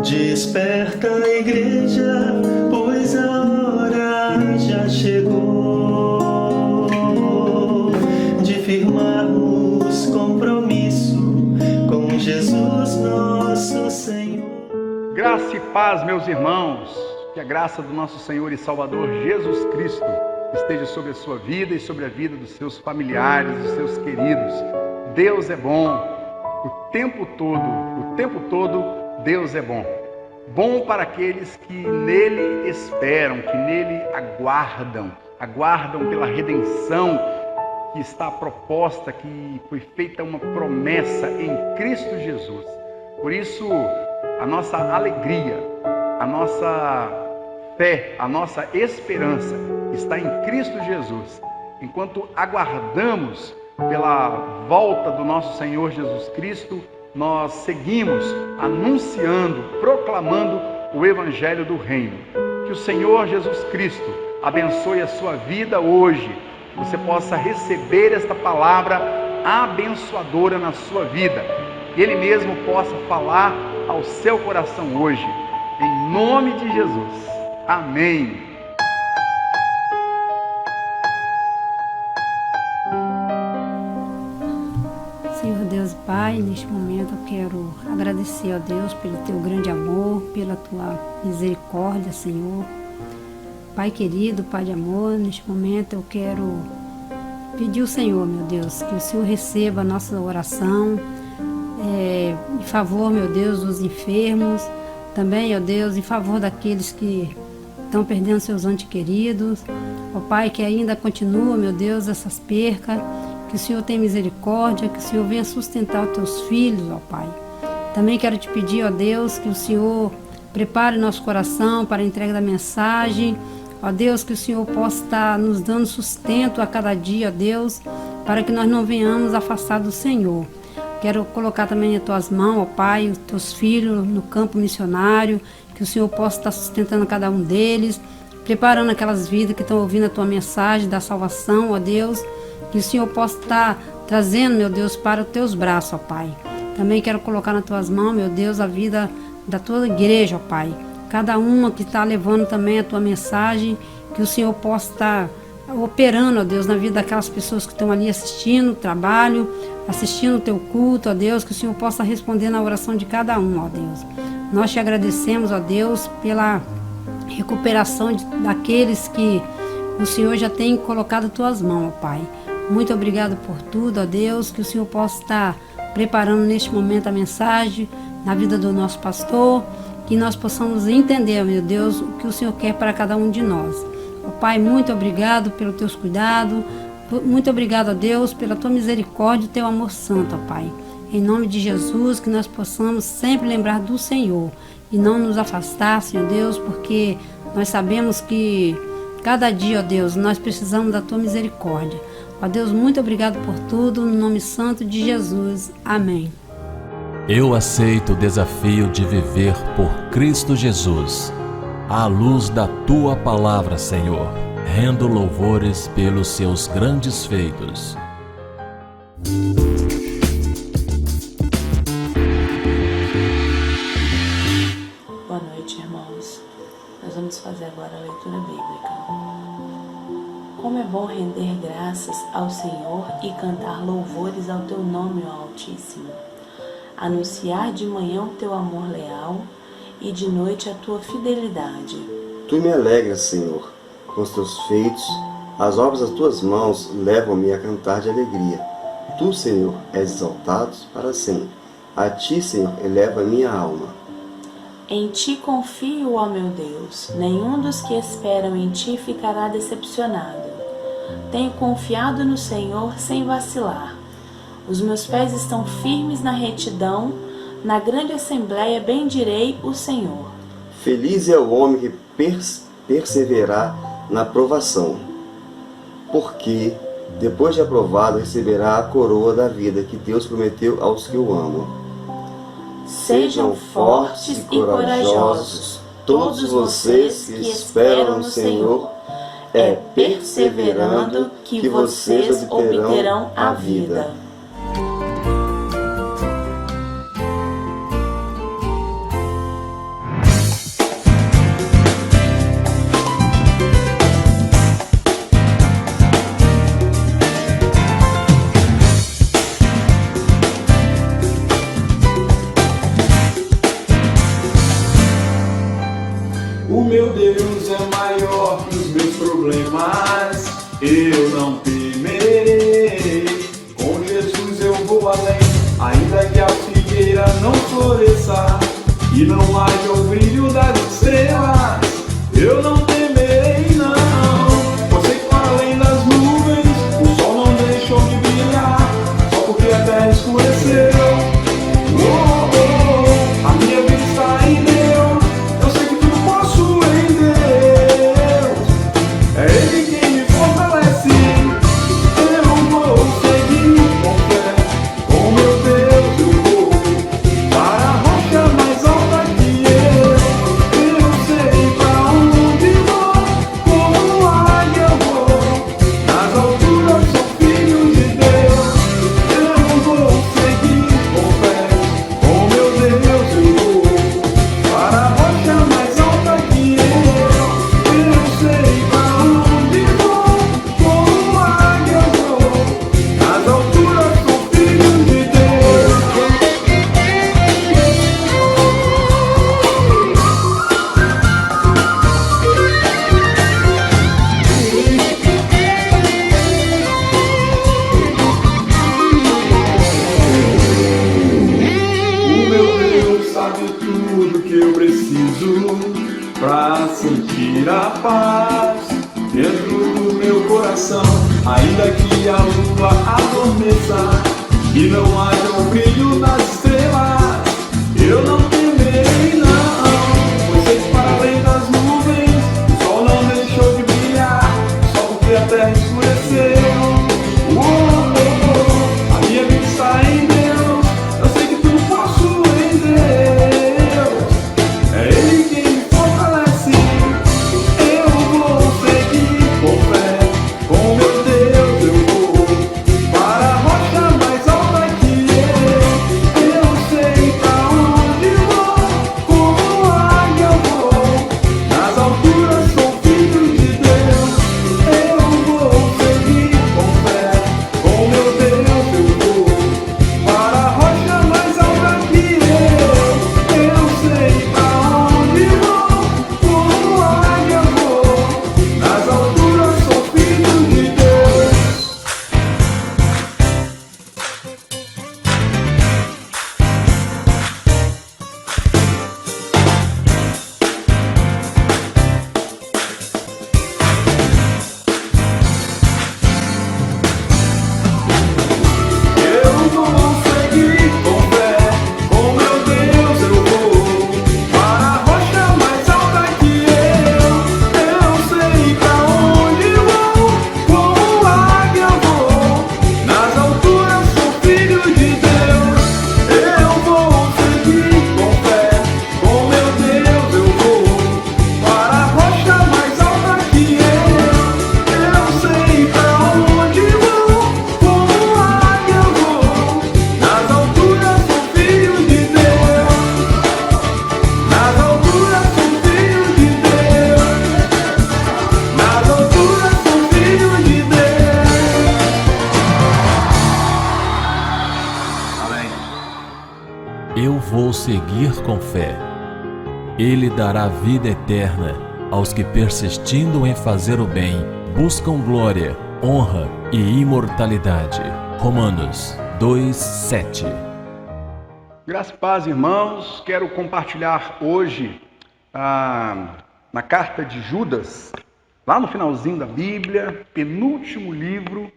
Desperta a igreja, pois a hora já chegou de firmarmos compromisso com Jesus nosso Senhor. Graça e paz, meus irmãos, que a graça do nosso Senhor e Salvador Jesus Cristo esteja sobre a sua vida e sobre a vida dos seus familiares, dos seus queridos. Deus é bom o tempo todo Deus é bom. Bom para aqueles que nele esperam, que nele aguardam pela redenção que está proposta, que foi feita uma promessa em Cristo Jesus. Por isso, a nossa alegria, a nossa fé, a nossa esperança está em Cristo Jesus. Enquanto aguardamos pela volta do nosso Senhor Jesus Cristo, nós seguimos anunciando, proclamando o Evangelho do Reino. Que o Senhor Jesus Cristo abençoe a sua vida hoje, que você possa receber esta palavra abençoadora na sua vida, que Ele mesmo possa falar ao seu coração hoje, em nome de Jesus. Amém. Senhor Deus e Pai, neste momento eu quero agradecer a Deus pelo Teu grande amor, pela Tua misericórdia, Senhor. Pai querido, Pai de amor, neste momento eu quero pedir ao Senhor, meu Deus, que o Senhor receba a nossa oração, em favor, meu Deus, dos enfermos, também, ó Deus, em favor daqueles que estão perdendo seus entes queridos. Ó Pai, que ainda continua, meu Deus, essas percas, que o Senhor tenha misericórdia, que o Senhor venha sustentar os Teus filhos, ó Pai. Também quero te pedir, ó Deus, que o Senhor prepare nosso coração para a entrega da mensagem, ó Deus, que o Senhor possa estar nos dando sustento a cada dia, ó Deus, para que nós não venhamos afastar do Senhor. Quero colocar também em Tuas mãos, ó Pai, os Teus filhos no campo missionário, que o Senhor possa estar sustentando cada um deles, preparando aquelas vidas que estão ouvindo a Tua mensagem da salvação, ó Deus, que o Senhor possa estar trazendo, meu Deus, para os Teus braços, ó Pai. Também quero colocar nas Tuas mãos, meu Deus, a vida da Tua igreja, ó Pai. Cada uma que está levando também a Tua mensagem, que o Senhor possa estar operando, ó Deus, na vida daquelas pessoas que estão ali assistindo o trabalho, assistindo o Teu culto, ó Deus, que o Senhor possa responder na oração de cada um, ó Deus. Nós te agradecemos, ó Deus, pela recuperação daqueles que o Senhor já tem colocado em Tuas mãos, ó Pai. Muito obrigado por tudo, ó Deus, que o Senhor possa estar preparando neste momento a mensagem na vida do nosso pastor, que nós possamos entender, meu Deus, o que o Senhor quer para cada um de nós. Ó Pai, muito obrigado pelos Teus cuidados, muito obrigado, ó Deus, pela Tua misericórdia e Teu amor santo, ó Pai. Em nome de Jesus, que nós possamos sempre lembrar do Senhor e não nos afastar, Senhor Deus, porque nós sabemos que cada dia, ó Deus, nós precisamos da Tua misericórdia. Ó Deus, muito obrigado por tudo, no nome santo de Jesus. Amém. Eu aceito o desafio de viver por Cristo Jesus, à luz da Tua palavra, Senhor, rendo louvores pelos Seus grandes feitos. Boa noite, irmãos. Nós vamos fazer agora a leitura bíblica. Como é bom render graças ao Senhor e cantar louvores ao Teu nome, ó Altíssimo. Anunciar de manhã o Teu amor leal e de noite a Tua fidelidade. Tu me alegras, Senhor, com os Teus feitos. As obras das Tuas mãos levam-me a cantar de alegria. Tu, Senhor, és exaltado para sempre. A Ti, Senhor, eleva a minha alma. Em Ti confio, ó meu Deus. Nenhum dos que esperam em Ti ficará decepcionado. Tenho confiado no Senhor sem vacilar. Os meus pés estão firmes na retidão. Na grande assembleia bendirei o Senhor. Feliz é o homem que perseverar na provação, porque, depois de aprovado, receberá a coroa da vida que Deus prometeu aos que o amam. Sejam fortes e corajosos, todos vocês que esperam no Senhor. É perseverando que vocês obterão a vida. meu Deus é maior que os meus problemas. Eu não temerei, com Jesus eu vou além. Ainda que a figueira não floresça e não haja o brilho das estrelas, eu não temerei não. Você que para além das nuvens, o sol não deixou de brilhar, só porque a terra escureceu. A minha vida está em Deus, eu sei que tudo posso em Deus. É Ele quem me fortalece, eu vou seguir com fé. Com meu Deus eu vou para a rocha mais alta que eu sei pra onde vou, como águia eu vou, nas alturas sou filho de Deus. Eu vou seguir com fé, com meu Deus eu vou para a rocha mais alta que eu sei pra onde vou, como águia eu vou, nas alturas sou filho de Deus. O meu Deus sabe tudo que eu preciso pra sentir a paz dentro do meu coração. Ainda que a lua adormeça e não haja o brilho das estrelas, eu não temerei não. Pois sei que para além das nuvens o sol não deixou de brilhar, só porque a terra escureceu. A minha vida está em Deus, eu sei que tudo posso em Deus. É Ele quem me fortalece, eu vou seguir com fé. Com meu Deus eu vou para a rocha mais alta que eu sei pra onde vou, como águia eu vou, nas alturas sou filho de Deus. Eu vou seguir com fé, com meu Deus eu vou para a rocha mais alta que eu sei pra onde vou, como águia eu vou, nas alturas sou filho de Deus. Eu vou seguir com fé, com meu Deus eu vou para a rocha mais alta que eu sei pra onde vou, como águia eu vou, nas alturas sou filho de Deus. Eu vou seguir com fé, com meu Deus eu vou para a rocha mais alta que eu sei pra onde vou, como águia eu vou, nas alturas sou filho de Deus. Nas alturas sou filho de Deus. Nas alturas sou filho de Deus. Amém. Eu vou seguir com fé. Ele dará vida eterna aos que, persistindo em fazer o bem, buscam glória, honra e imortalidade. Romanos 2:7. Graças e paz, irmãos. Quero compartilhar hoje na carta de Judas, lá no finalzinho da Bíblia, penúltimo livro,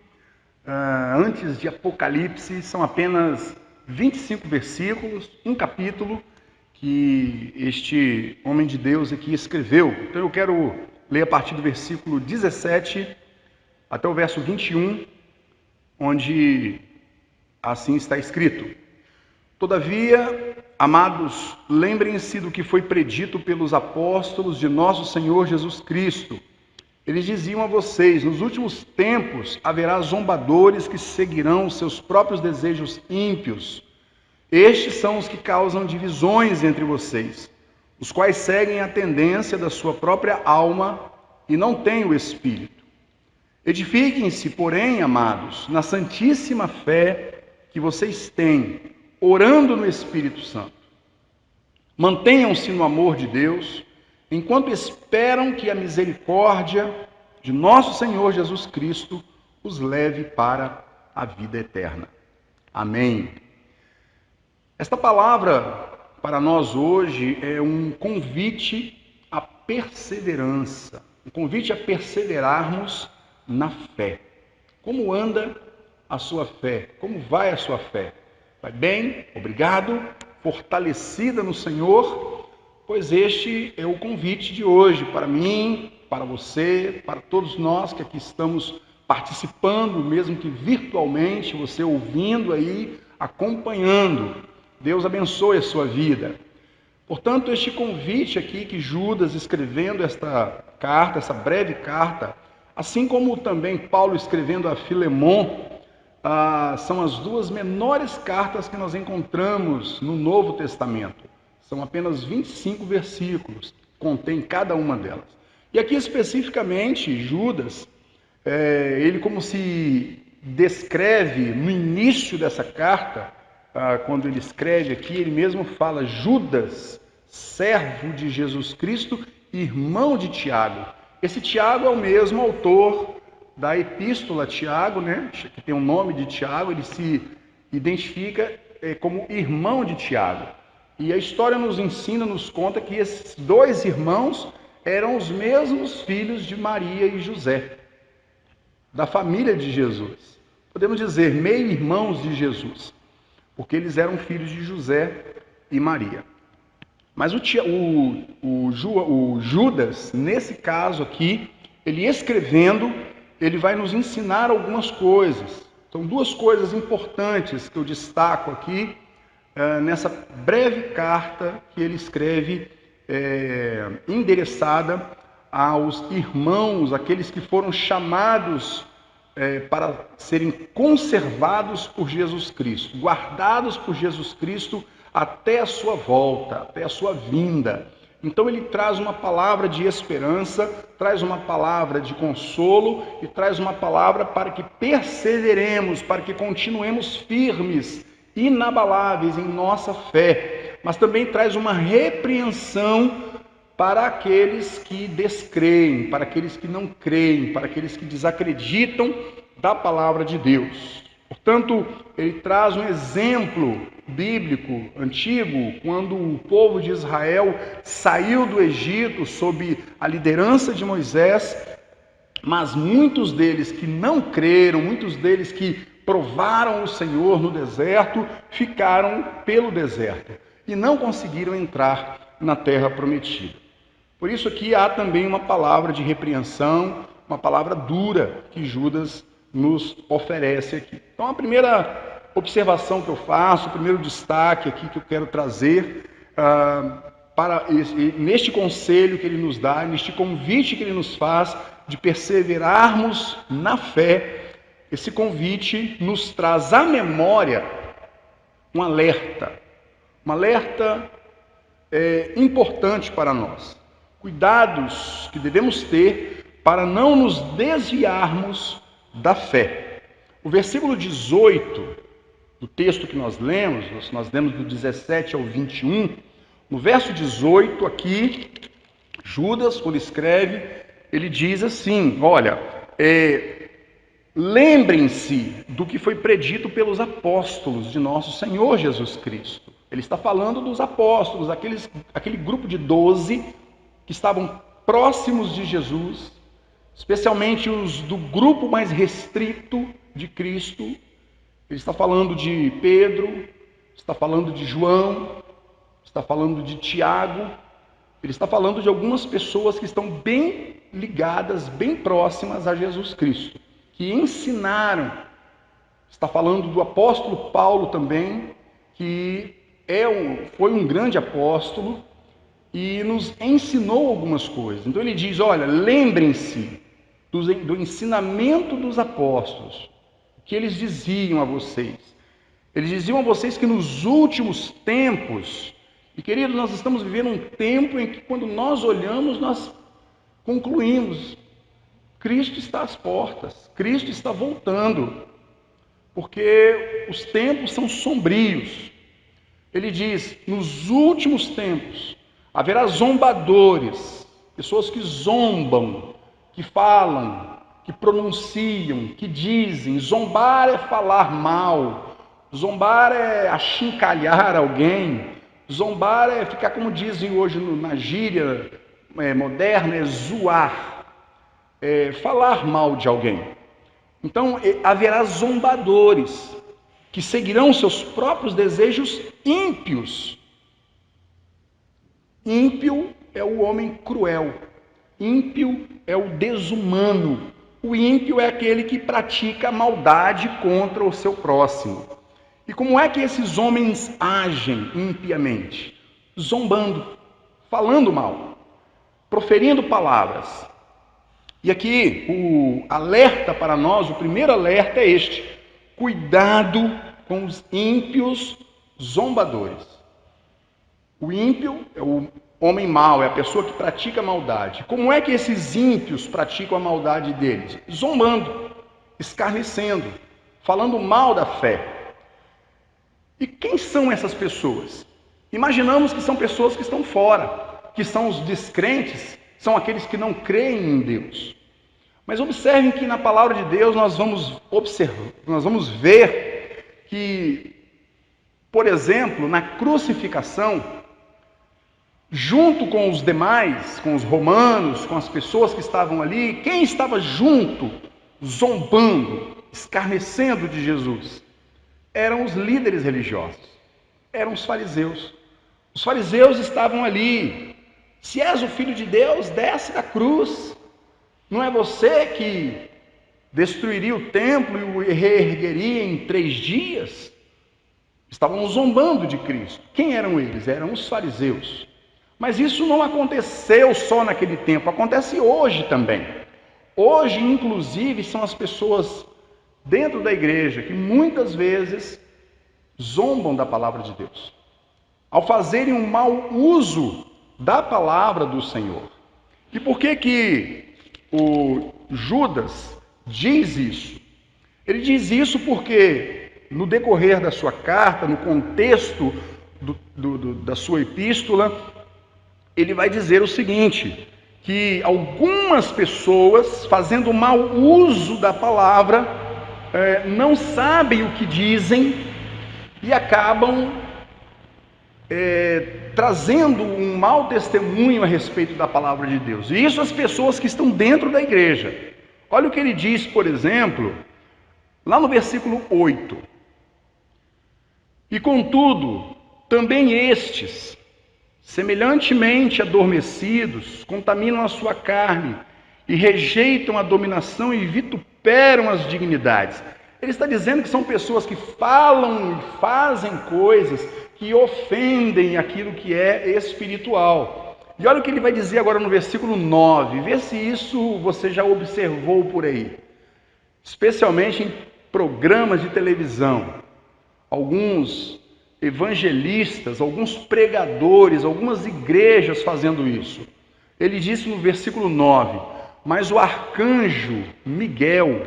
antes de Apocalipse. São apenas 25 versículos, um capítulo que este homem de Deus aqui escreveu. Então eu quero ler a partir do versículo 17 até o verso 21, onde assim está escrito: Todavia, amados, lembrem-se do que foi predito pelos apóstolos de nosso Senhor Jesus Cristo. Eles diziam a vocês: nos últimos tempos haverá zombadores que seguirão os seus próprios desejos ímpios. Estes são os que causam divisões entre vocês, os quais seguem a tendência da sua própria alma e não têm o Espírito. Edifiquem-se, porém, amados, na santíssima fé que vocês têm, orando no Espírito Santo. Mantenham-se no amor de Deus, enquanto esperam que a misericórdia de nosso Senhor Jesus Cristo os leve para a vida eterna. Amém. Esta palavra para nós hoje é um convite à perseverança, um convite a perseverarmos na fé. Como anda a sua fé? Como vai a sua fé? Vai bem? Obrigado. Fortalecida no Senhor? Pois este é o convite de hoje para mim, para você, para todos nós que aqui estamos participando, mesmo que virtualmente, você ouvindo aí, acompanhando. Deus abençoe a sua vida. Portanto, este convite aqui que Judas, escrevendo esta carta, essa breve carta, assim como também Paulo escrevendo a Filemon, são as duas menores cartas que nós encontramos no Novo Testamento. São apenas 25 versículos, contém cada uma delas. E aqui especificamente, Judas, ele como se descreve no início dessa carta, quando ele escreve aqui, ele mesmo fala: Judas, servo de Jesus Cristo, irmão de Tiago. Esse Tiago é o mesmo autor da epístola a Tiago, né? Que tem o nome de Tiago, ele se identifica como irmão de Tiago. E a história nos ensina, nos conta que esses dois irmãos eram os mesmos filhos de Maria e José, da família de Jesus. Podemos dizer, meio-irmãos de Jesus, porque eles eram filhos de José e Maria. Mas o Judas, nesse caso aqui, ele escrevendo, ele vai nos ensinar algumas coisas. São duas coisas importantes que eu destaco aqui, nessa breve carta que ele escreve, endereçada aos irmãos, aqueles que foram chamados para serem conservados por Jesus Cristo, guardados por Jesus Cristo até a sua volta, até a sua vinda. Então ele traz uma palavra de esperança, traz uma palavra de consolo e traz uma palavra para que perseveremos, para que continuemos firmes, inabaláveis em nossa fé, mas também traz uma repreensão para aqueles que descreem, para aqueles que não creem, para aqueles que desacreditam da palavra de Deus. Portanto, ele traz um exemplo bíblico antigo, quando o povo de Israel saiu do Egito sob a liderança de Moisés, mas muitos deles que não creram, muitos deles que provaram o Senhor no deserto, ficaram pelo deserto e não conseguiram entrar na terra prometida. Por isso aqui há também uma palavra de repreensão, uma palavra dura que Judas nos oferece aqui. Então a primeira observação que eu faço, o primeiro destaque aqui que eu quero trazer neste conselho que ele nos dá, neste convite que ele nos faz de perseverarmos na fé, esse convite nos traz à memória um alerta importante para nós. Cuidados que devemos ter para não nos desviarmos da fé. O versículo 18 do texto que nós lemos do 17 ao 21, no verso 18 aqui, Judas, quando escreve, ele diz assim, olha, lembrem-se do que foi predito pelos apóstolos de nosso Senhor Jesus Cristo. Ele está falando dos apóstolos, aquele grupo de 12 que estavam próximos de Jesus, especialmente os do grupo mais restrito de Cristo. Ele está falando de Pedro, está falando de João, está falando de Tiago, ele está falando de algumas pessoas que estão bem ligadas, bem próximas a Jesus Cristo, que ensinaram. Está falando do apóstolo Paulo também, que foi um grande apóstolo e nos ensinou algumas coisas. Então ele diz, olha, lembrem-se do ensinamento dos apóstolos, o que eles diziam a vocês. Eles diziam a vocês que nos últimos tempos, e queridos, nós estamos vivendo um tempo em que quando nós olhamos, nós concluímos, Cristo está às portas, Cristo está voltando, porque os tempos são sombrios. Ele diz, nos últimos tempos, Haverá zombadores, pessoas que zombam, que falam, que pronunciam, que dizem. Zombar é falar mal, zombar é achincalhar alguém, zombar é ficar, como dizem hoje na gíria moderna, é zoar, é falar mal de alguém. Então haverá zombadores que seguirão seus próprios desejos ímpios. Ímpio é o homem cruel, ímpio é o desumano, o ímpio é aquele que pratica maldade contra o seu próximo. E como é que esses homens agem impiamente? Zombando, falando mal, proferindo palavras. E aqui o alerta para nós, o primeiro alerta é este: cuidado com os ímpios zombadores. O ímpio é o homem mau, é a pessoa que pratica maldade. Como é que esses ímpios praticam a maldade deles? Zombando, escarnecendo, falando mal da fé. E quem são essas pessoas? Imaginamos que são pessoas que estão fora, que são os descrentes, são aqueles que não creem em Deus. Mas observem que na palavra de Deus nós vamos ver que, por exemplo, na crucificação, junto com os demais, com os romanos, com as pessoas que estavam ali, quem estava junto, zombando, escarnecendo de Jesus? Eram os líderes religiosos, eram os fariseus. Os fariseus estavam ali. Se és o Filho de Deus, desce da cruz. Não é você que destruiria o templo e o reergueria em 3 dias? Estavam zombando de Cristo. Quem eram eles? Eram os fariseus. Mas isso não aconteceu só naquele tempo, acontece hoje também. Hoje, inclusive, são as pessoas dentro da igreja que muitas vezes zombam da palavra de Deus, ao fazerem um mau uso da palavra do Senhor. E por que o Judas diz isso? Ele diz isso porque no decorrer da sua carta, no contexto da sua epístola, ele vai dizer o seguinte, que algumas pessoas, fazendo mau uso da palavra, não sabem o que dizem e acabam trazendo um mau testemunho a respeito da palavra de Deus. E isso as pessoas que estão dentro da igreja. Olha o que ele diz, por exemplo, lá no versículo 8. E contudo, também estes, semelhantemente adormecidos, contaminam a sua carne e rejeitam a dominação e vituperam as dignidades. Ele está dizendo que são pessoas que falam e fazem coisas que ofendem aquilo que é espiritual. E olha o que ele vai dizer agora no versículo 9. Vê se isso você já observou por aí. Especialmente em programas de televisão. Alguns evangelistas, alguns pregadores, algumas igrejas fazendo isso. Ele disse no versículo 9: mas o arcanjo Miguel,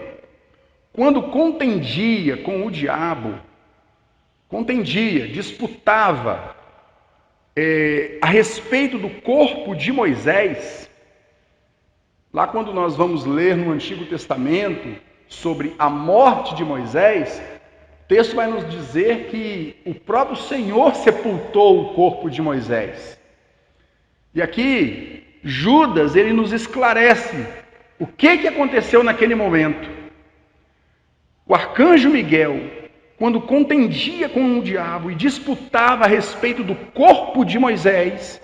quando contendia com o diabo, disputava a respeito do corpo de Moisés. Lá quando nós vamos ler no Antigo Testamento sobre a morte de Moisés, o texto vai nos dizer que o próprio Senhor sepultou o corpo de Moisés. E aqui, Judas, ele nos esclarece o que aconteceu naquele momento. O arcanjo Miguel, quando contendia com o diabo e disputava a respeito do corpo de Moisés,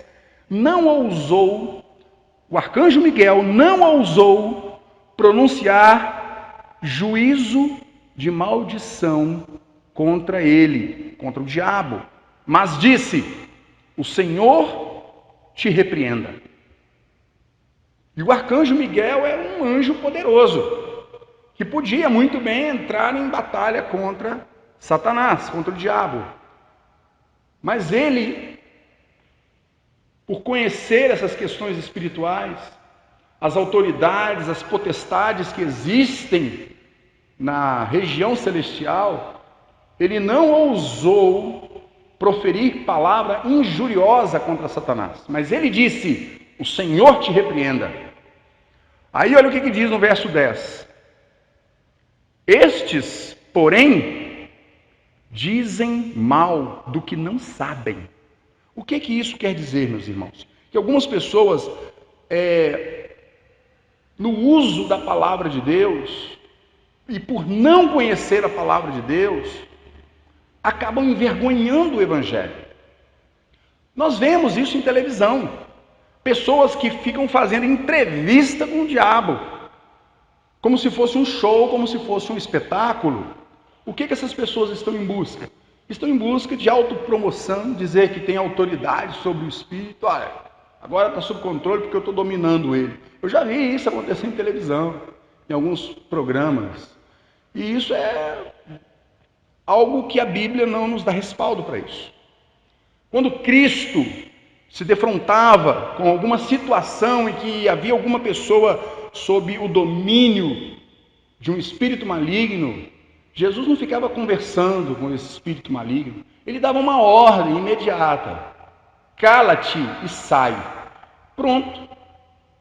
o arcanjo Miguel não ousou pronunciar juízo de maldição contra ele, contra o diabo, mas disse: o Senhor te repreenda. E o arcanjo Miguel era um anjo poderoso, que podia muito bem entrar em batalha contra Satanás, contra o diabo. Mas ele, por conhecer essas questões espirituais, as autoridades, as potestades que existem na região celestial, ele não ousou proferir palavra injuriosa contra Satanás. Mas ele disse: o Senhor te repreenda. Aí olha o que diz no verso 10. Estes, porém, dizem mal do que não sabem. O que isso quer dizer, meus irmãos? Que algumas pessoas, no uso da palavra de Deus, e por não conhecer a palavra de Deus, acabam envergonhando o Evangelho. Nós vemos isso em televisão. Pessoas que ficam fazendo entrevista com o diabo, como se fosse um show, como se fosse um espetáculo. O que essas pessoas estão em busca? Estão em busca de autopromoção, dizer que tem autoridade sobre o espírito. Olha, agora está sob controle porque eu estou dominando ele. Eu já vi isso acontecer em televisão, em alguns programas. E isso é algo que a Bíblia não nos dá respaldo para isso. Quando Cristo se defrontava com alguma situação em que havia alguma pessoa sob o domínio de um espírito maligno, Jesus não ficava conversando com esse espírito maligno. Ele dava uma ordem imediata: cala-te e sai. Pronto.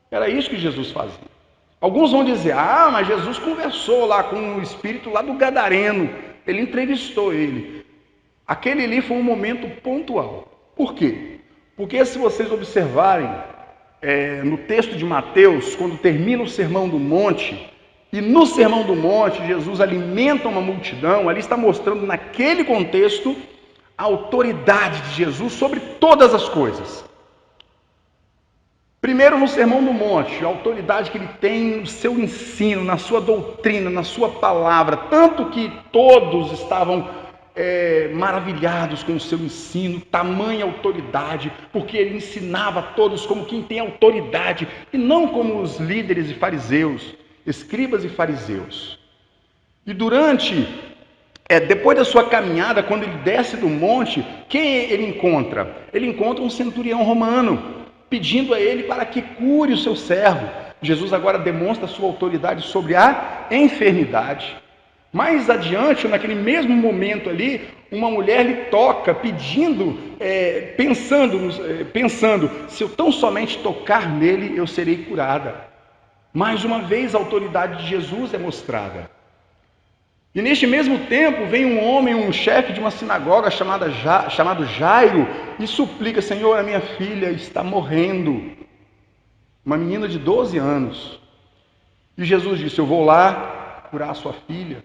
Era isso que Jesus fazia. Alguns vão dizer: mas Jesus conversou lá com o espírito lá do Gadareno. Ele entrevistou ele. Aquele ali foi um momento pontual. Por quê? Porque se vocês observarem no texto de Mateus, quando termina o Sermão do Monte, e no Sermão do Monte Jesus alimenta uma multidão, ali está mostrando naquele contexto a autoridade de Jesus sobre todas as coisas. Primeiro no Sermão do Monte, a autoridade que ele tem no seu ensino, na sua doutrina, na sua palavra, tanto que todos estavam maravilhados com o seu ensino, tamanha autoridade, porque ele ensinava a todos como quem tem autoridade, e não como os líderes e fariseus, escribas e fariseus. E depois da sua caminhada, quando ele desce do monte, quem ele encontra? Ele encontra um centurião romano, pedindo a ele para que cure o seu servo. Jesus agora demonstra a sua autoridade sobre a enfermidade. Mais adiante, naquele mesmo momento ali, uma mulher lhe toca, pedindo, pensando, se eu tão somente tocar nele, eu serei curada. Mais uma vez, a autoridade de Jesus é mostrada. E neste mesmo tempo, vem um homem, um chefe de uma sinagoga chamado Jairo, e suplica: Senhor, a minha filha está morrendo. Uma menina de 12 anos. E Jesus disse: eu vou lá curar a sua filha.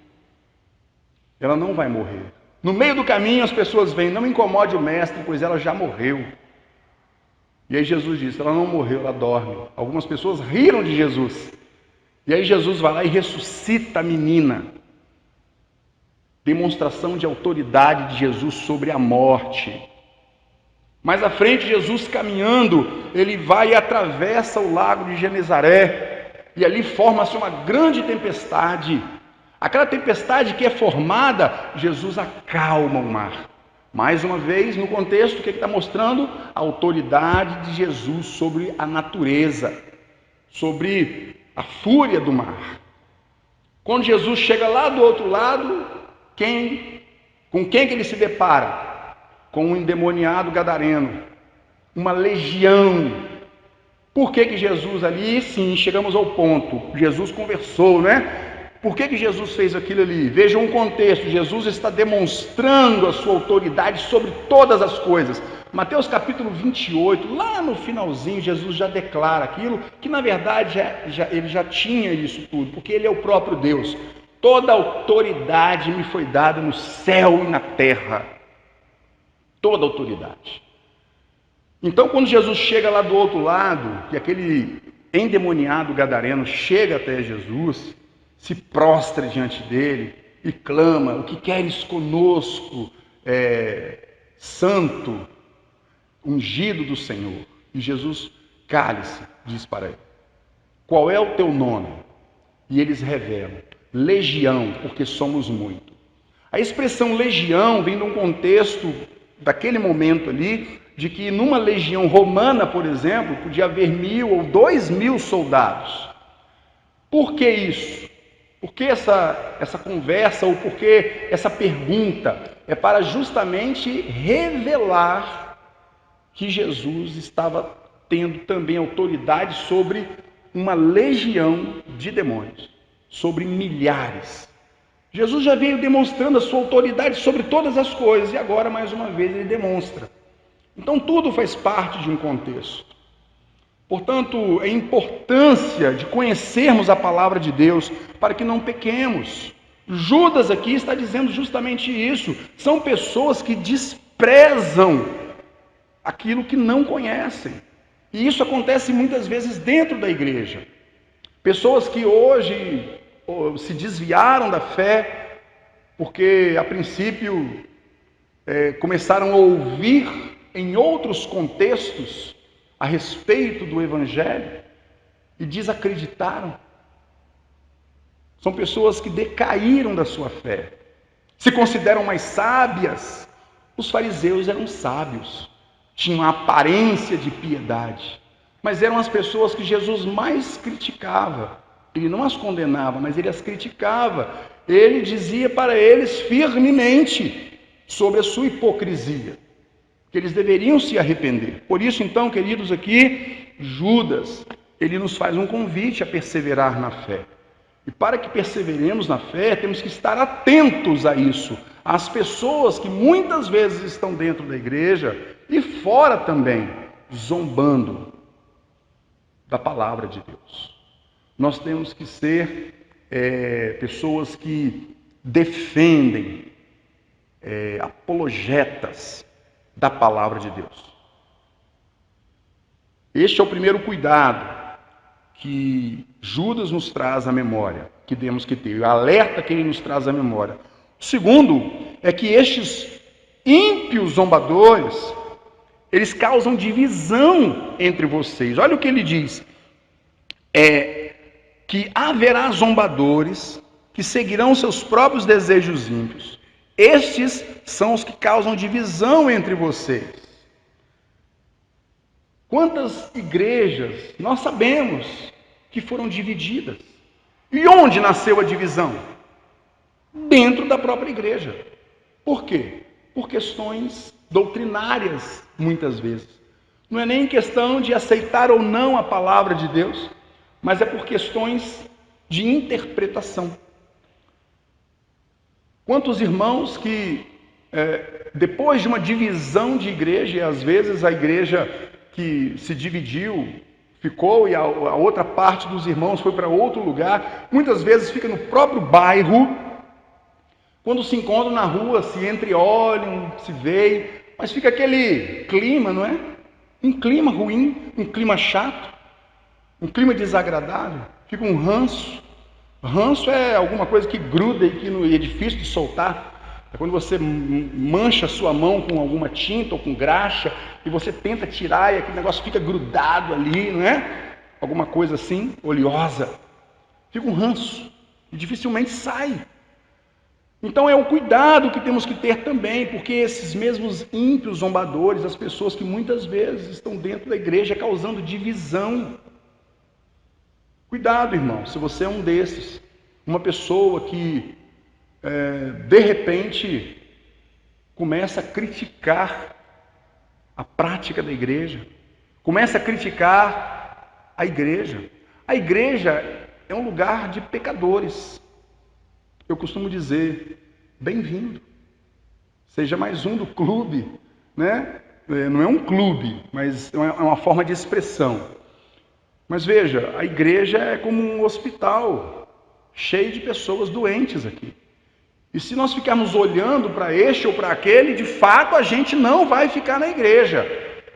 Ela não vai morrer. No meio do caminho as pessoas vêm: não incomode o mestre, pois ela já morreu. E aí Jesus disse: ela não morreu, ela dorme. Algumas pessoas riram de Jesus. E aí Jesus vai lá e ressuscita a menina. Demonstração de autoridade de Jesus sobre a morte. Mais à frente, Jesus caminhando, ele vai e atravessa o lago de Genezaré. E ali forma-se uma grande tempestade. Aquela tempestade que é formada, Jesus acalma o mar. Mais uma vez, no contexto, o que ele está mostrando? A autoridade de Jesus sobre a natureza, sobre a fúria do mar. Quando Jesus chega lá do outro lado, com quem que ele se depara? Com um endemoniado gadareno, uma legião. Por que Jesus ali? Sim, chegamos ao ponto. Jesus conversou, né? Por que Jesus fez aquilo ali? Vejam um contexto: Jesus está demonstrando a sua autoridade sobre todas as coisas. Mateus capítulo 28, lá no finalzinho, Jesus já declara aquilo que na verdade ele já tinha isso tudo, porque ele é o próprio Deus. Toda autoridade me foi dada no céu e na terra. Toda autoridade. Então, quando Jesus chega lá do outro lado, e aquele endemoniado gadareno chega até Jesus, se prostra diante dele e clama: o que queres conosco, santo, ungido do Senhor? E Jesus: cale-se, diz para ele. Qual é o teu nome? E eles revelam: legião, porque somos muito. A expressão legião vem de um contexto daquele momento ali, de que numa legião romana, por exemplo, podia haver 1.000 ou 2.000 soldados. Por que isso? Por que essa conversa, ou por que essa pergunta? É para justamente revelar que Jesus estava tendo também autoridade sobre uma legião de demônios, sobre milhares. Jesus já veio demonstrando a sua autoridade sobre todas as coisas, e agora, mais uma vez, ele demonstra. Então, tudo faz parte de um contexto. Portanto, a importância de conhecermos a palavra de Deus para que não pequemos. Judas aqui está dizendo justamente isso. São pessoas que desprezam aquilo que não conhecem. E isso acontece muitas vezes dentro da igreja. Pessoas que hoje se desviaram da fé porque, a princípio, começaram a ouvir em outros contextos a respeito do Evangelho e desacreditaram. São pessoas que decaíram da sua fé, se consideram mais sábias. Os fariseus eram sábios, tinham a aparência de piedade, mas eram as pessoas que Jesus mais criticava. Ele não as condenava, mas ele as criticava. Ele dizia para eles firmemente sobre a sua hipocrisia, que eles deveriam se arrepender. Por isso, então, queridos, aqui, Judas, ele nos faz um convite a perseverar na fé. E para que perseveremos na fé, temos que estar atentos a isso. Às pessoas que muitas vezes estão dentro da igreja e fora também, zombando da palavra de Deus. Nós temos que ser pessoas que defendem, apologetas da palavra de Deus. Este é o primeiro cuidado que Judas nos traz à memória, que temos que ter, o alerta que ele nos traz à memória. O segundo é que estes ímpios zombadores, eles causam divisão entre vocês. Olha o que ele diz, que haverá zombadores que seguirão seus próprios desejos ímpios. Estes são os que causam divisão entre vocês. Quantas igrejas nós sabemos que foram divididas? E onde nasceu a divisão? Dentro da própria igreja. Por quê? Por questões doutrinárias, muitas vezes. Não é nem questão de aceitar ou não a palavra de Deus, mas é por questões de interpretação. Quantos irmãos que, depois de uma divisão de igreja, e às vezes a igreja que se dividiu ficou e a outra parte dos irmãos foi para outro lugar, muitas vezes fica no próprio bairro, quando se encontram na rua, se entreolham, se veem, mas fica aquele clima, não é? Um clima ruim, um clima chato, um clima desagradável, fica um ranço. Ranço é alguma coisa que gruda e que é difícil de soltar. É quando você mancha a sua mão com alguma tinta ou com graxa e você tenta tirar e aquele negócio fica grudado ali, não é? Alguma coisa assim, oleosa. Fica um ranço e dificilmente sai. Então é o cuidado que temos que ter também, porque esses mesmos ímpios zombadores, as pessoas que muitas vezes estão dentro da igreja causando divisão. Cuidado, irmão, se você é um desses, uma pessoa que de repente começa a criticar a prática da igreja, começa a criticar a igreja. A igreja é um lugar de pecadores. Eu costumo dizer, bem-vindo, seja mais um do clube, né? Não é um clube, mas é uma forma de expressão. Mas veja, a igreja é como um hospital, cheio de pessoas doentes aqui. E se nós ficarmos olhando para este ou para aquele, de fato a gente não vai ficar na igreja.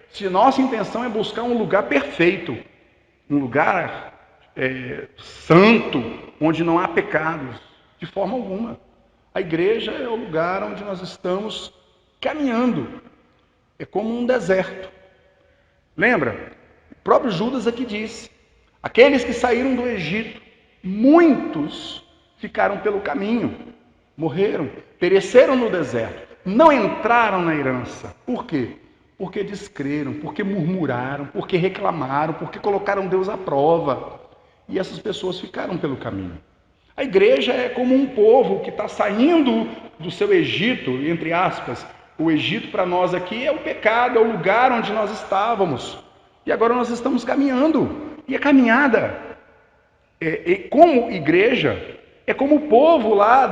Se nossa intenção é buscar um lugar perfeito, um lugar santo, onde não há pecados, de forma alguma. A igreja é o lugar onde nós estamos caminhando. É como um deserto. Lembra? O próprio Judas aqui disse, aqueles que saíram do Egito, muitos ficaram pelo caminho, morreram, pereceram no deserto, não entraram na herança. Por quê? Porque descreram, porque murmuraram, porque reclamaram, porque colocaram Deus à prova. E essas pessoas ficaram pelo caminho. A igreja é como um povo que está saindo do seu Egito, entre aspas. O Egito para nós aqui é o pecado, é o lugar onde nós estávamos. E agora nós estamos caminhando. E a caminhada, como igreja, é como o povo lá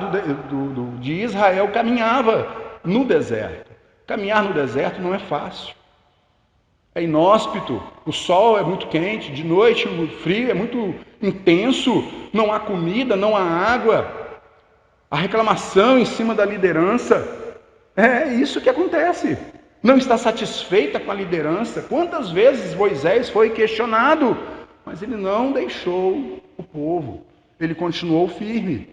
de Israel caminhava no deserto. Caminhar no deserto não é fácil. É inóspito, o sol é muito quente, de noite o frio é muito intenso, não há comida, não há água, a reclamação em cima da liderança, é isso que acontece. Não está satisfeita com a liderança. Quantas vezes Moisés foi questionado, mas ele não deixou o povo, ele continuou firme.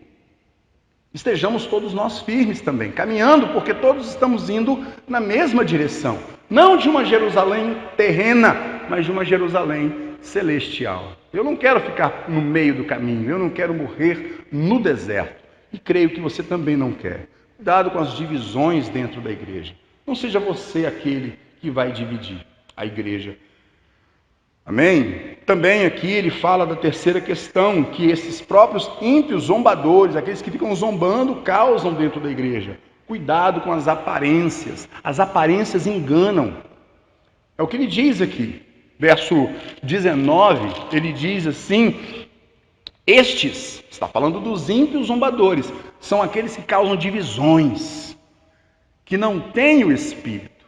Estejamos todos nós firmes também, caminhando, porque todos estamos indo na mesma direção. Não de uma Jerusalém terrena, mas de uma Jerusalém celestial. Eu não quero ficar no meio do caminho, eu não quero morrer no deserto. E creio que você também não quer. Cuidado com as divisões dentro da igreja. Não seja você aquele que vai dividir a igreja. Amém? Também aqui ele fala da terceira questão, que esses próprios ímpios zombadores, aqueles que ficam zombando, causam dentro da igreja. Cuidado com as aparências enganam. É o que ele diz aqui, verso 19, ele diz assim, estes, está falando dos ímpios zombadores, são aqueles que causam divisões, que não têm o Espírito,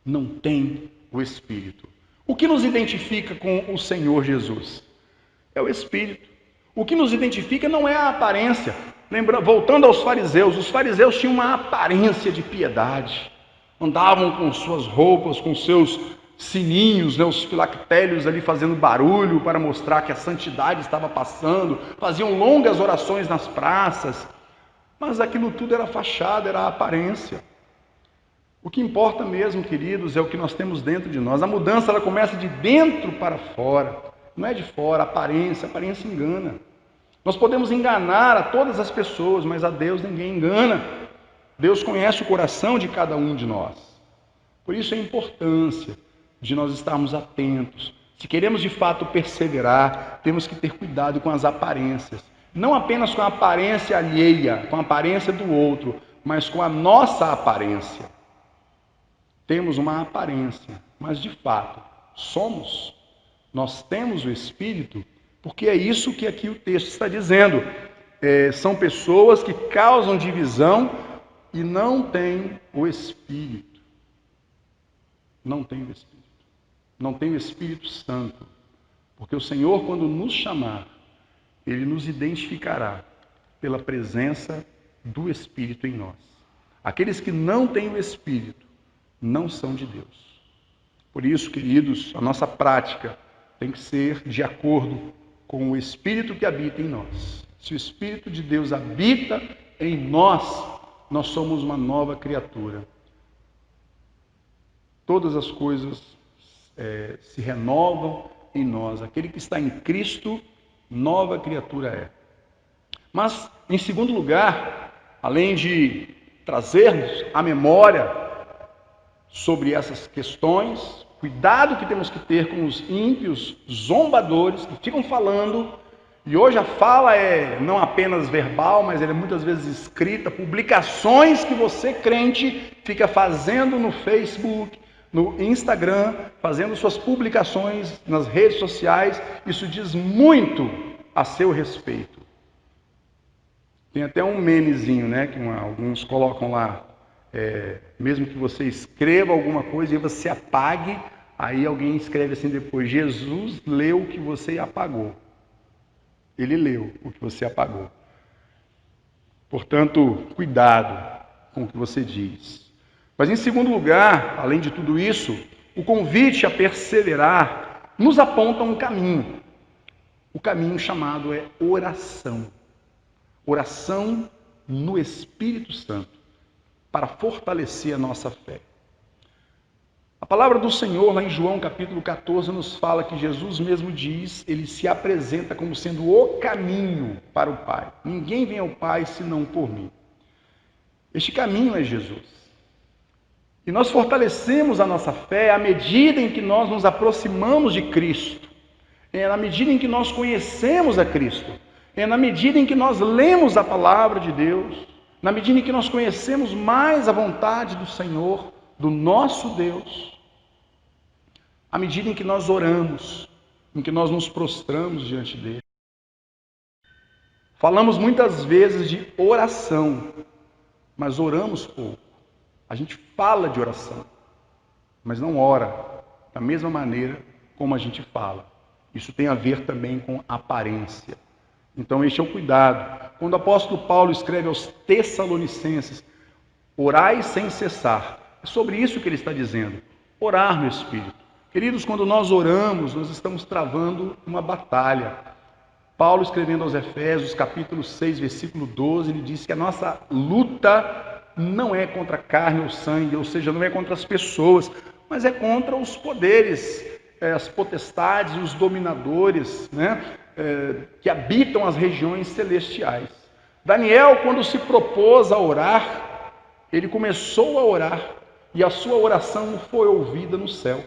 não têm o Espírito. O que nos identifica com o Senhor Jesus? É o Espírito. O que nos identifica não é a aparência. Voltando aos fariseus, os fariseus tinham uma aparência de piedade. Andavam com suas roupas, com seus sininhos, né, os filactérios ali fazendo barulho para mostrar que a santidade estava passando. Faziam longas orações nas praças. Mas aquilo tudo era fachada, era aparência. O que importa mesmo, queridos, é o que nós temos dentro de nós. A mudança ela começa de dentro para fora, não é de fora. A aparência engana. Nós podemos enganar a todas as pessoas, mas a Deus ninguém engana. Deus conhece o coração de cada um de nós. Por isso a importância de nós estarmos atentos. Se queremos de fato perseverar, temos que ter cuidado com as aparências. Não apenas com a aparência alheia, com a aparência do outro, mas com a nossa aparência. Temos uma aparência, mas de fato somos. Nós temos o Espírito, porque é isso que aqui o texto está dizendo. São pessoas que causam divisão e não têm o Espírito. Não têm o Espírito. Não têm o Espírito Santo. Porque o Senhor, quando nos chamar, Ele nos identificará pela presença do Espírito em nós. Aqueles que não têm o Espírito não são de Deus. Por isso, queridos, a nossa prática tem que ser de acordo com o Espírito que habita em nós. Se o Espírito de Deus habita em nós, nós somos uma nova criatura. Todas as coisas se renovam em nós. Aquele que está em Cristo, nova criatura é. Mas, em segundo lugar, além de trazermos a memória sobre essas questões, cuidado que temos que ter com os ímpios zombadores que ficam falando, e hoje a fala é não apenas verbal, mas ela é muitas vezes escrita, publicações que você, crente, fica fazendo no Facebook, no Instagram, fazendo suas publicações nas redes sociais. Isso diz muito a seu respeito. Tem até um memezinho, né, que alguns colocam lá, mesmo que você escreva alguma coisa e você apague, aí alguém escreve assim depois: Jesus leu o que você apagou. Ele leu o que você apagou. Portanto, cuidado com o que você diz. Mas em segundo lugar, além de tudo isso, o convite a perseverar nos aponta um caminho. O caminho chamado é oração. Oração no Espírito Santo, para fortalecer a nossa fé. A palavra do Senhor, lá em João capítulo 14, nos fala que Jesus mesmo diz, ele se apresenta como sendo o caminho para o Pai. Ninguém vem ao Pai senão por mim. Este caminho é Jesus. E nós fortalecemos a nossa fé à medida em que nós nos aproximamos de Cristo, na medida em que nós conhecemos a Cristo. É na medida em que nós lemos a palavra de Deus, na medida em que nós conhecemos mais a vontade do Senhor, do nosso Deus, à medida em que nós oramos, em que nós nos prostramos diante dele. Falamos muitas vezes de oração, mas oramos pouco. A gente fala de oração, mas não ora da mesma maneira como a gente fala. Isso tem a ver também com aparência. Então este é o cuidado. Quando o apóstolo Paulo escreve aos Tessalonicenses, orai sem cessar, é sobre isso que ele está dizendo, orar no Espírito. Queridos, quando nós oramos, nós estamos travando uma batalha. Paulo, escrevendo aos Efésios, capítulo 6, versículo 12, ele diz que a nossa luta não é contra a carne ou sangue, ou seja, não é contra as pessoas, mas é contra os poderes, as potestades, os dominadores, que habitam as regiões celestiais. Daniel, quando se propôs a orar, ele começou a orar e a sua oração foi ouvida no céu.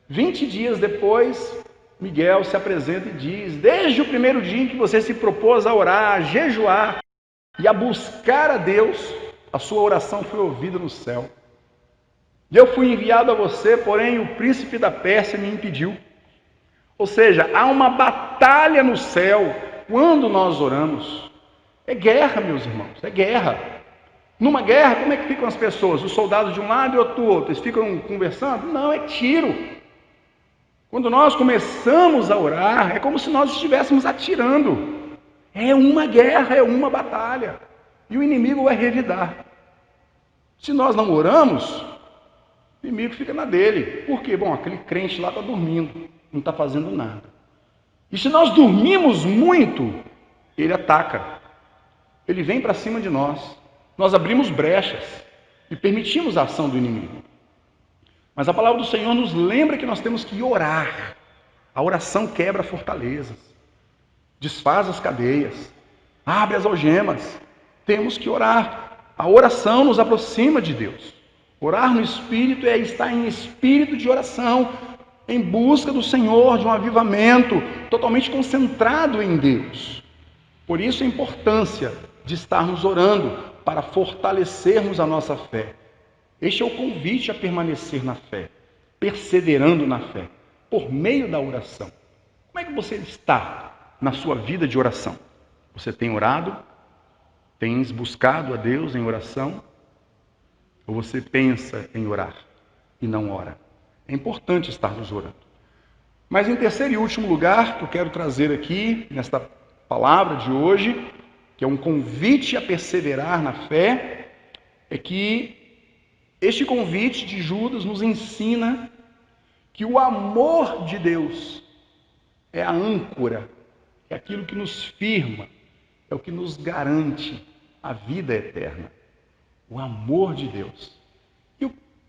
20 dias depois, Miguel se apresenta e diz: desde o primeiro dia em que você se propôs a orar, a jejuar e a buscar a Deus, a sua oração foi ouvida no céu. Eu fui enviado a você, porém o príncipe da Pérsia me impediu. Ou seja, há uma batalha no céu quando nós oramos. É guerra, meus irmãos, é guerra. Numa guerra, como é que ficam as pessoas? Os soldados de um lado e outro do outro. Eles ficam conversando? Não, é tiro. Quando nós começamos a orar, é como se nós estivéssemos atirando. É uma guerra, é uma batalha. E o inimigo vai revidar. Se nós não oramos, o inimigo fica na dele. Por quê? Bom, aquele crente lá está dormindo, não está fazendo nada. E se nós dormimos muito, ele ataca. Ele vem para cima de nós. Nós abrimos brechas e permitimos a ação do inimigo. Mas a palavra do Senhor nos lembra que nós temos que orar. A oração quebra fortalezas, desfaz as cadeias, abre as algemas. Temos que orar. A oração nos aproxima de Deus. Orar no Espírito é estar em espírito de oração, em busca do Senhor, de um avivamento, totalmente concentrado em Deus. Por isso a importância de estarmos orando para fortalecermos a nossa fé. Este é o convite a permanecer na fé, perseverando na fé, por meio da oração. Como é que você está na sua vida de oração? Você tem orado? Tens buscado a Deus em oração? Ou você pensa em orar e não ora? É importante estarmos orando. Mas em terceiro e último lugar, que eu quero trazer aqui, nesta palavra de hoje, que é um convite a perseverar na fé, é que este convite de Judas nos ensina que o amor de Deus é a âncora, é aquilo que nos firma, é o que nos garante a vida eterna. O amor de Deus.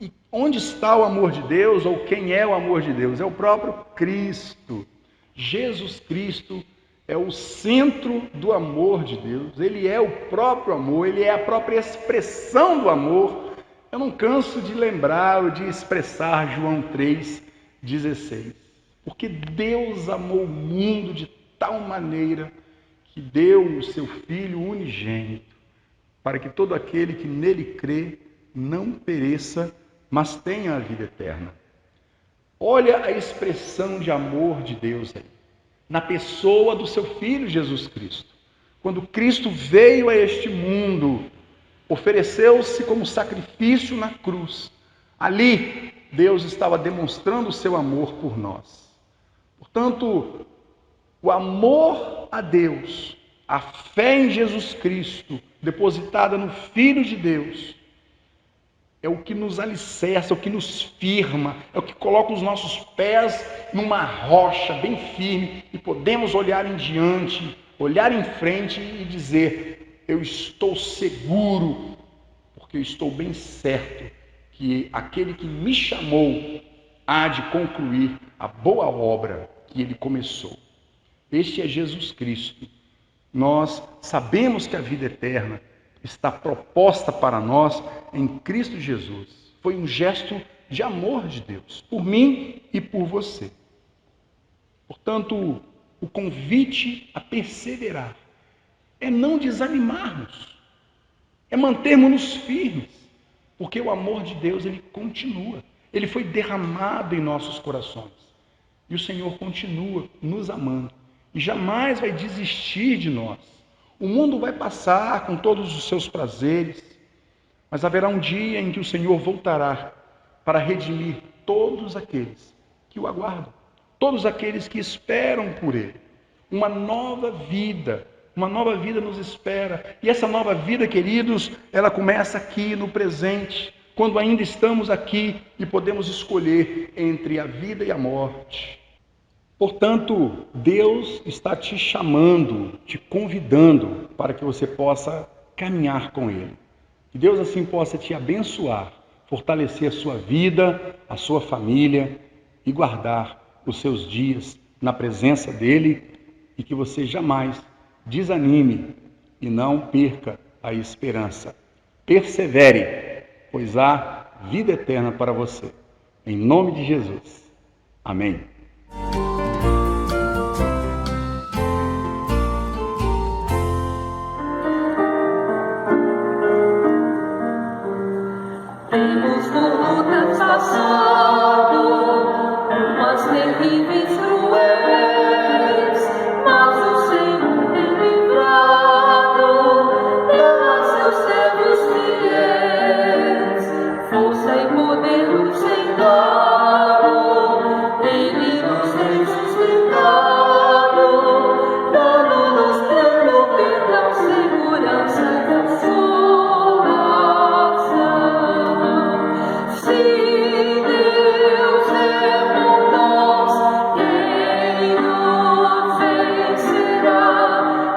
E onde está o amor de Deus, ou quem é o amor de Deus? É o próprio Cristo. Jesus Cristo é o centro do amor de Deus. Ele é o próprio amor, ele é a própria expressão do amor. Eu não canso de lembrar ou de expressar João 3,16. Porque Deus amou o mundo de tal maneira que deu o seu Filho unigênito, para que todo aquele que nele crê não pereça, mas tenha a vida eterna. Olha a expressão de amor de Deus aí, na pessoa do seu Filho Jesus Cristo. Quando Cristo veio a este mundo, ofereceu-se como sacrifício na cruz. Ali, Deus estava demonstrando o seu amor por nós. Portanto, o amor a Deus, a fé em Jesus Cristo, depositada no Filho de Deus, é o que nos alicerça, é o que nos firma, é o que coloca os nossos pés numa rocha bem firme e podemos olhar em diante, olhar em frente e dizer: eu estou seguro, porque eu estou bem certo que aquele que me chamou há de concluir a boa obra que ele começou. Este é Jesus Cristo. Nós sabemos que a vida eterna está proposta para nós em Cristo Jesus. Foi um gesto de amor de Deus, por mim e por você. Portanto, o convite a perseverar é não desanimarmos, é mantermos-nos firmes, porque o amor de Deus, ele continua, ele foi derramado em nossos corações, e o Senhor continua nos amando, e jamais vai desistir de nós. O mundo vai passar com todos os seus prazeres, mas haverá um dia em que o Senhor voltará para redimir todos aqueles que o aguardam, todos aqueles que esperam por Ele. Uma nova vida nos espera. E essa nova vida, queridos, ela começa aqui no presente, quando ainda estamos aqui e podemos escolher entre a vida e a morte. Portanto, Deus está te chamando, te convidando para que você possa caminhar com Ele. Que Deus assim possa te abençoar, fortalecer a sua vida, a sua família e guardar os seus dias na presença dEle, e que você jamais desanime e não perca a esperança. Persevere, pois há vida eterna para você. Em nome de Jesus. Amém. Temos por lutas passado umas terríveis cruéis, mas o Senhor tem livrado delas seus servos fiéis. Força e poder nos tem dado, Ele nos tem sustentado, dando-nos pleno perdão, segurança e consolação. Se Deus é por nós, quem nos vencerá?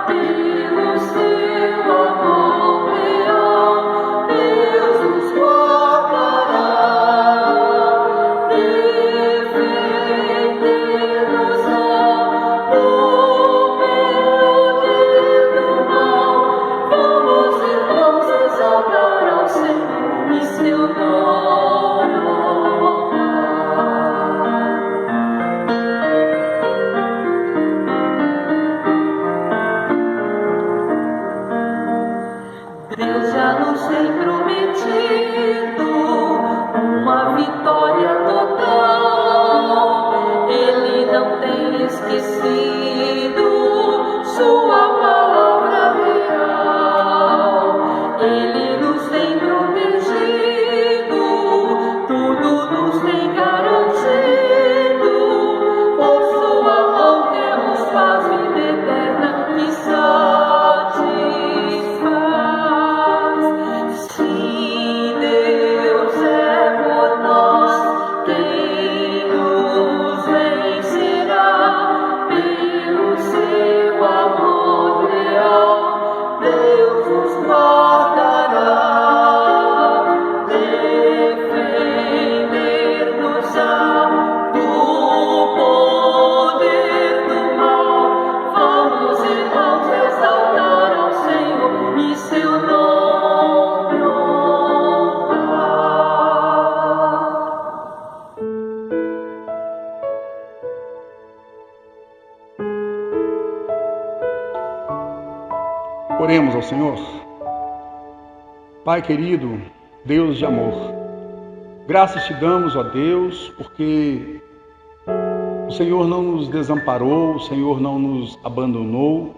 Pelo seu amor leal, Deus nos guardará, defender-nos-á do poder do mal. Vamos, irmãos, exaltar ao Senhor e seu nome. Deus já nos tem prometido uma vitória total. Ele não tem esquecido sua palavra real. Ele nos tem protegido, tudo nos tem garantido. Por sua mão temos paz, vida eterna que satisfaz. Se Deus é por nós, quem nos vencerá? Pelo seu amor leal, Deus nos guardará, defender-nos-á do poder do mal. Vamos, irmãos, exaltar ao Senhor e seu nome honrar. Oremos ao Senhor. Pai querido, Deus de amor, graças te damos, ó Deus, porque o Senhor não nos desamparou, o Senhor não nos abandonou,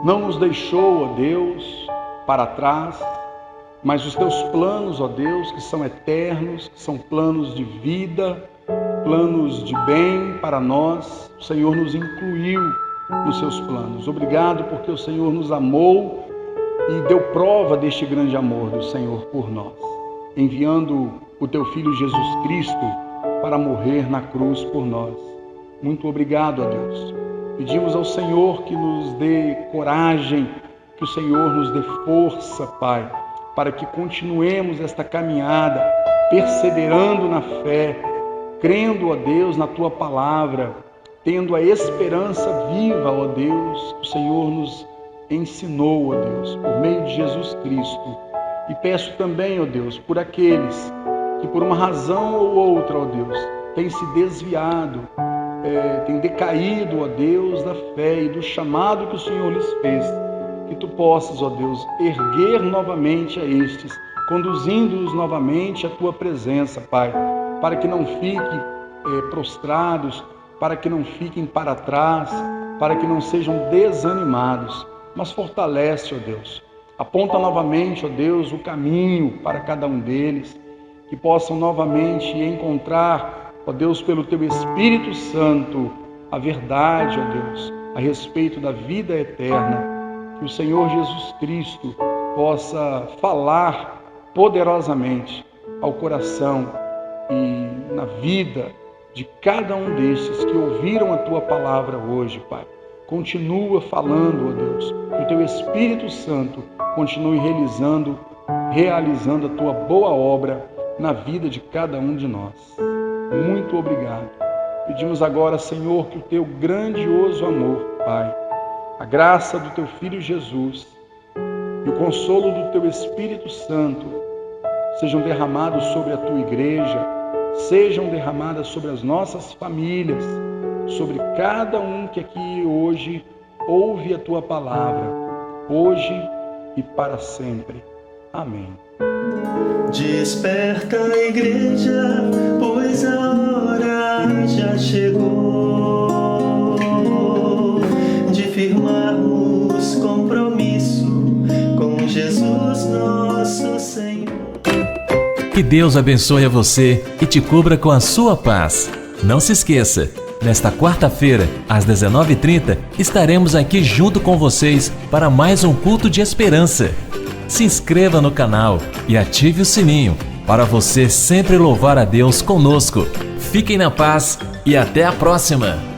não nos deixou, ó Deus, para trás, mas os teus planos, ó Deus, que são eternos, que são planos de vida, planos de bem para nós, o Senhor nos incluiu nos seus planos. Obrigado porque o Senhor nos amou e deu prova deste grande amor do Senhor por nós, enviando o teu Filho Jesus Cristo para morrer na cruz por nós. Muito obrigado, ó Deus. Pedimos ao Senhor que nos dê coragem, que o Senhor nos dê força, Pai, para que continuemos esta caminhada, perseverando na fé, crendo, ó Deus, na Tua palavra, tendo a esperança viva, ó Deus, que o Senhor nos ensinou, ó Deus, por meio de Jesus Cristo. E peço também, ó Deus, por aqueles que por uma razão ou outra, ó Deus, têm se desviado, têm decaído, ó Deus, da fé e do chamado que o Senhor lhes fez, que que tu possas, ó Deus, erguer novamente a estes, conduzindo-os novamente à tua presença, Pai, para que não fiquem prostrados, para que não fiquem para trás, para que não sejam desanimados, mas fortalece, ó Deus. Aponta novamente, ó Deus, o caminho para cada um deles, que possam novamente encontrar, ó Deus, pelo Teu Espírito Santo, a verdade, ó Deus, a respeito da vida eterna. Que o Senhor Jesus Cristo possa falar poderosamente ao coração e na vida de cada um destes que ouviram a Tua palavra hoje, Pai. Continua falando, ó Deus, que o Teu Espírito Santo continue realizando a Tua boa obra na vida de cada um de nós. Muito obrigado. Pedimos agora, Senhor, que o Teu grandioso amor, Pai, a graça do Teu Filho Jesus e o consolo do Teu Espírito Santo sejam derramados sobre a Tua igreja, sejam derramadas sobre as nossas famílias, sobre cada um que aqui hoje ouve a Tua palavra, hoje e para sempre. Amém. Desperta a igreja, pois a hora já chegou de firmarmos compromisso com Jesus nosso Senhor. Que Deus abençoe a você e te cubra com a sua paz. Não se esqueça, nesta quarta-feira, às 19h30, estaremos aqui junto com vocês para mais um culto de esperança. Se inscreva no canal e ative o sininho para você sempre louvar a Deus conosco. Fiquem na paz e até a próxima!